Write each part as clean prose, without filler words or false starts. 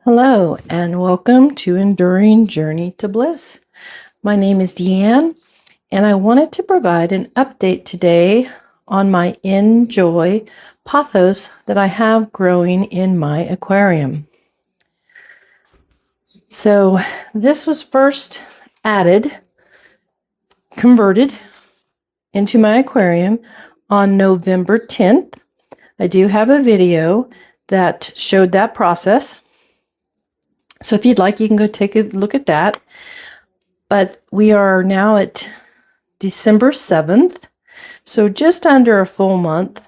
Hello, and welcome to Enduring Journey to Bliss. My name is Deanne, and I wanted to provide an update today on my Enjoy Pothos that I have growing in my aquarium. So this was first converted into my aquarium on November 10th. I do have a video that showed that process. So if you'd like, you can go take a look at that. But we are now at December 7th, so just under a full month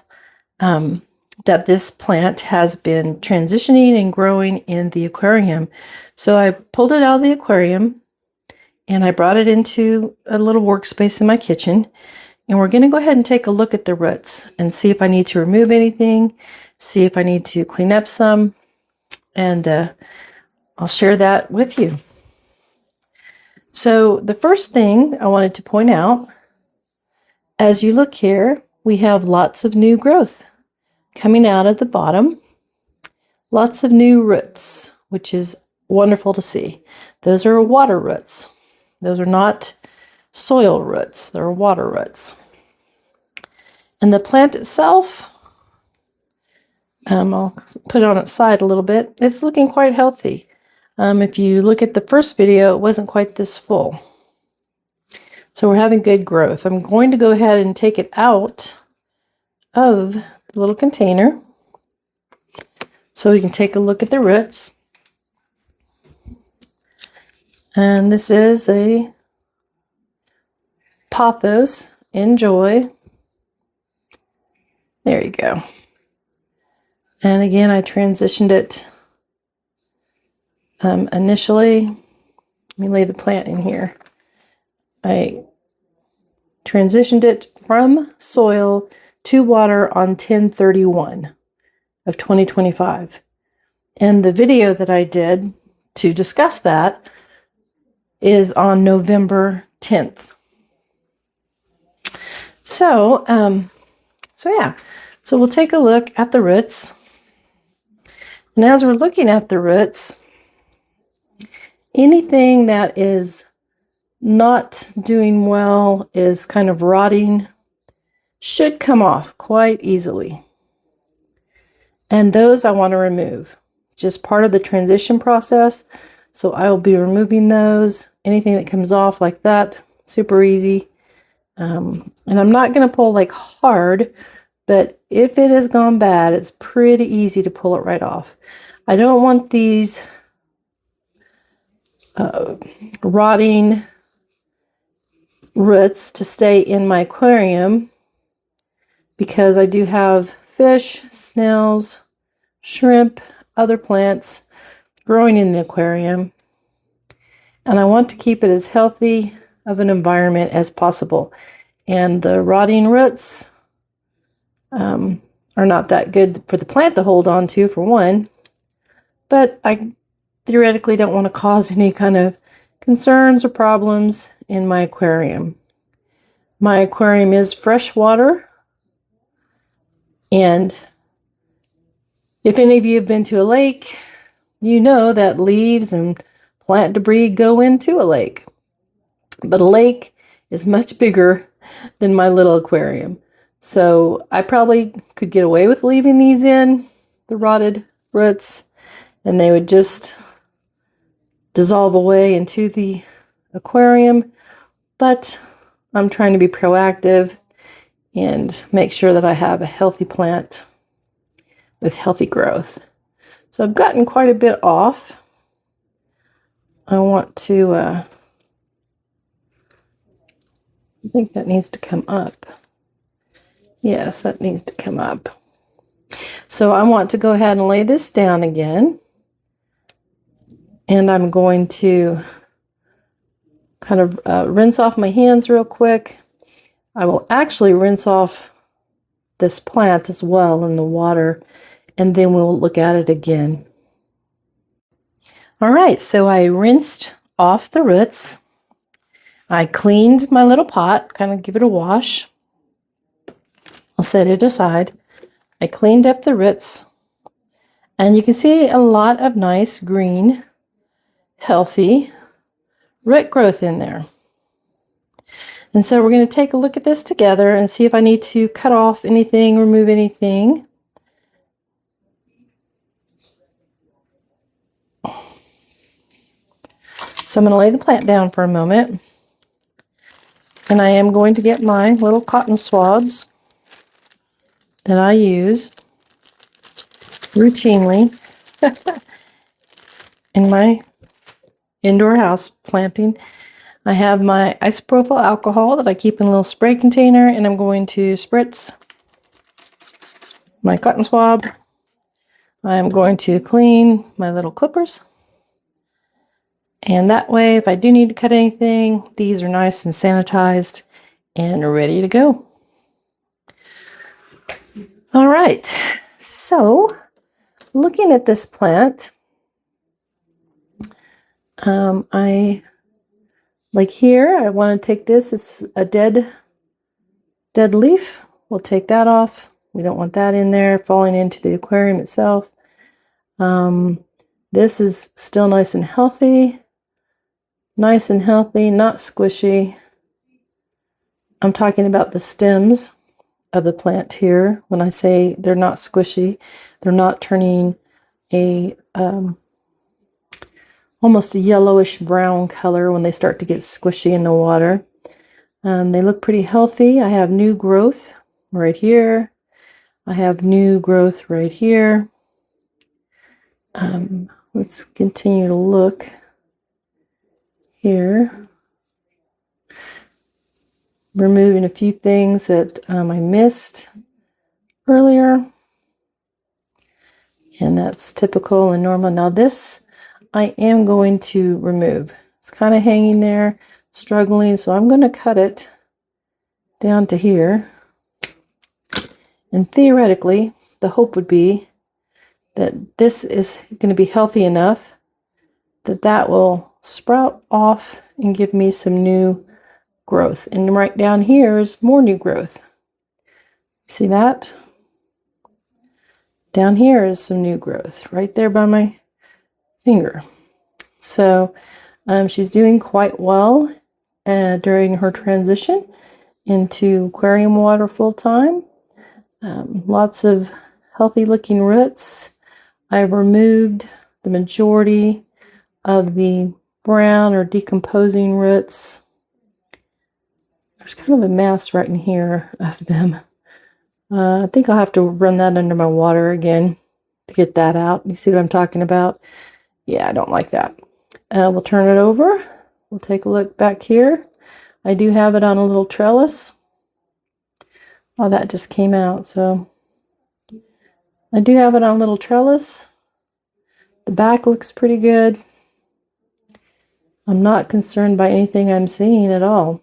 that this plant has been transitioning and growing in the aquarium. So I pulled it out of the aquarium and I brought it into a little workspace in my kitchen. And we're going to go ahead and take a look at the roots and see if I need to remove anything, see if I need to clean up some, and I'll share that with you. So the first thing I wanted to point out, as you look here, we have lots of new growth coming out of the bottom. Lots of new roots, which is wonderful to see. Those are water roots. Those are not soil roots. They're water roots. And the plant itself, I'll put it on its side a little bit. It's looking quite healthy. If you look at the first video, it wasn't quite this full. So we're having good growth. I'm going to go ahead and take it out of the little container so we can take a look at the roots. And this is a Pothos Enjoy. There you go. And again, I transitioned it initially. Let me lay the plant in here. I transitioned it from soil to water on 10/31 of 2025. And the video that I did to discuss that is on November 10th. So we'll take a look at the roots. And as we're looking at the roots, anything that is not doing well, is kind of rotting, should come off quite easily. And those I want to remove. It's just part of the transition process. So I will be removing those. Anything that comes off like that, super easy. And I'm not going to pull like hard, but if it has gone bad, it's pretty easy to pull it right off. I don't want these rotting roots to stay in my aquarium because I do have fish, snails, shrimp, other plants growing in the aquarium, and I want to keep it as healthy of an environment as possible. And the rotting roots are not that good for the plant to hold on to, for one, but I theoretically don't want to cause any kind of concerns or problems in my aquarium. My aquarium is freshwater, and if any of you have been to a lake, you know that leaves and plant debris go into a lake. But a lake is much bigger than my little aquarium. So I probably could get away with leaving these in, the rotted roots, and they would just dissolve away into the aquarium. But I'm trying to be proactive and make sure that I have a healthy plant with healthy growth. So I've gotten quite a bit off. I want to, I think that needs to come up. Yes, that needs to come up. So I want to go ahead and lay this down again. And I'm going to kind of rinse off my hands real quick. I will actually rinse off this plant as well in the water, and then we'll look at it again. All right, so I rinsed off the roots. I cleaned my little pot, kind of give it a wash. I'll set it aside. I cleaned up the roots. And you can see a lot of nice green, healthy root growth in there. And so we're going to take a look at this together and see if I need to cut off anything, remove anything. So I'm going to lay the plant down for a moment. And I am going to get my little cotton swabs that I use routinely in my indoor house planting. I have my isopropyl alcohol that I keep in a little spray container, and I'm going to spritz my cotton swab. I'm going to clean my little clippers. And that way, if I do need to cut anything, these are nice and sanitized and ready to go. All right, so looking at this plant, I like here, I want to take this, it's a dead leaf. We'll take that off. We don't want that in there falling into the aquarium itself. This is still nice and healthy, not squishy. I'm talking about the stems of the plant here. When I say they're not squishy, they're not turning a almost a yellowish brown color when they start to get squishy in the water. They look pretty healthy. I have new growth right here. I have new growth right here. Let's continue to look here. Removing a few things that I missed earlier. And that's typical and normal. Now this I am going to remove. It's kind of hanging there, struggling, so I'm going to cut it down to here. And theoretically, the hope would be that this is going to be healthy enough that that will sprout off and give me some new growth. And right down here is more new growth. See that? Down here is some new growth right there by my finger. So she's doing quite well during her transition into aquarium water full time. Lots of healthy looking roots. I've removed the majority of the brown or decomposing roots. There's kind of a mass right in here of them. I think I'll have to run that under my water again to get that out. You see what I'm talking about? Yeah, I don't like that. We'll turn it over. We'll take a look back here. I do have it on a little trellis. Oh, that just came out, so I do have it on a little trellis. The back looks pretty good. I'm not concerned by anything I'm seeing at all.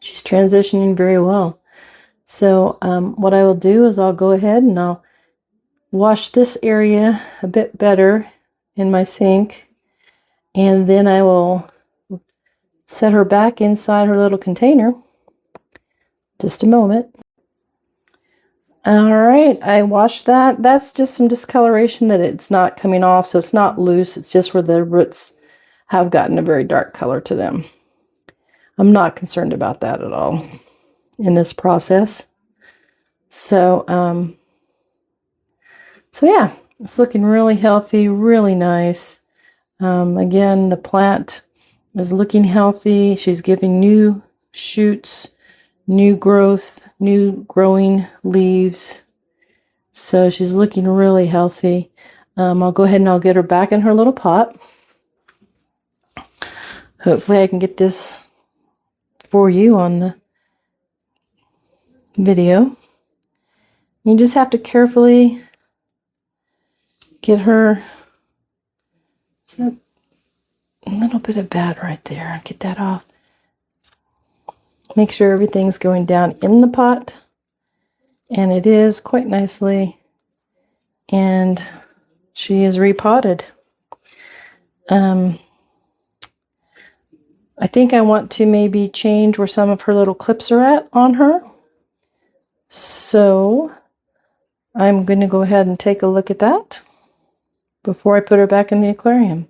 She's transitioning very well. So what I will do is I'll go ahead and I'll wash this area a bit better in my sink. And then I will set her back inside her little container. Just a moment. All right, I washed that. That's just some discoloration that it's not coming off, so it's not loose. It's just where the roots have gotten a very dark color to them. I'm not concerned about that at all in this process. So, yeah, it's looking really healthy, really nice. Again, the plant is looking healthy. She's giving new shoots, new growth, new growing leaves. So she's looking really healthy. I'll go ahead and I'll get her back in her little pot. Hopefully I can get this for you on the video. You just have to carefully get her. So a little bit of bad right there. Get that off. Make sure everything's going down in the pot. And it is quite nicely. And she is repotted. I think I want to maybe change where some of her little clips are at on her. So I'm going to go ahead and take a look at that. before I put her back in the aquarium.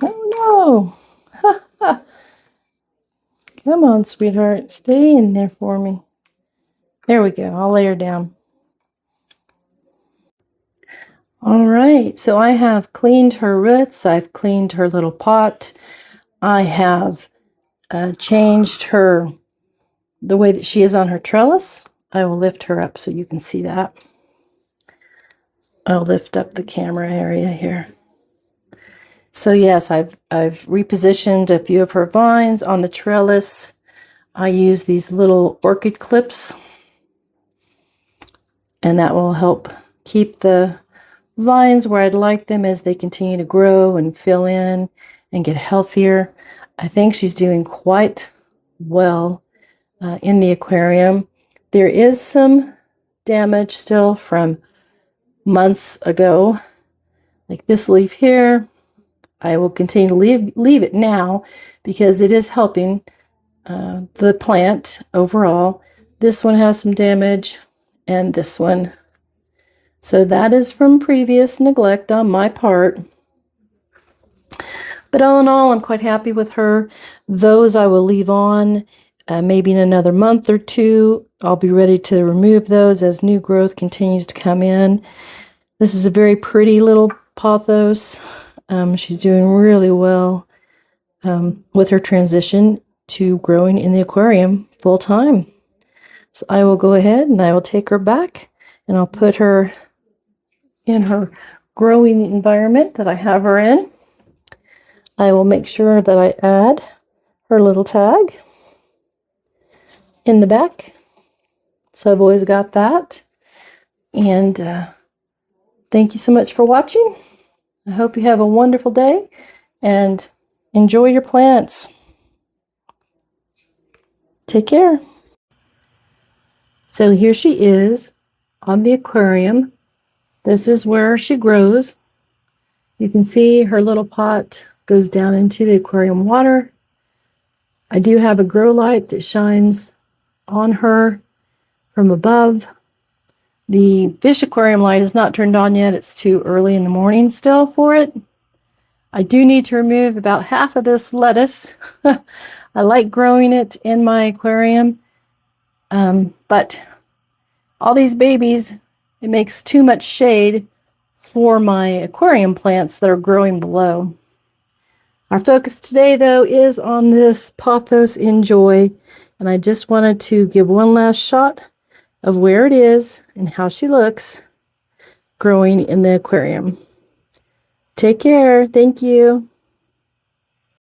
Oh no! Come on, sweetheart. Stay in there for me. There we go. I'll lay her down. All right. So I have cleaned her roots. I've cleaned her little pot. I have changed the way that she is on her trellis. I will lift her up so you can see that. I'll lift up the camera area here. So yes, I've repositioned a few of her vines on the trellis. I use these little orchid clips, and that will help keep the vines where I'd like them as they continue to grow and fill in and get healthier. I think she's doing quite well in the aquarium. There is some damage still from months ago, like this leaf here. I will continue to leave it now because it is helping the plant overall. This one has some damage, and this one. So that is from previous neglect on my part. But all in all, I'm quite happy with her. Those I will leave on. Maybe in another month or two, I'll be ready to remove those as new growth continues to come in. This is a very pretty little pothos. She's doing really well with her transition to growing in the aquarium full time. So I will go ahead and I will take her back and I'll put her in her growing environment that I have her in. I will make sure that I add her little tag in the back. So I've always got that. And thank you so much for watching. I hope you have a wonderful day and enjoy your plants. Take care. So here she is on the aquarium. This is where she grows. You can see her little pot goes down into the aquarium water. I do have a grow light that shines on her from above. The fish aquarium light is not turned on yet. It's too early in the morning still for it. I do need to remove about half of this lettuce. I like growing it in my aquarium, but all these babies, it makes too much shade for my aquarium plants that are growing below. Our focus today, though, is on this Pothos Enjoy, and I just wanted to give one last shot of where it is and how she looks growing in the aquarium. Take care. Thank you.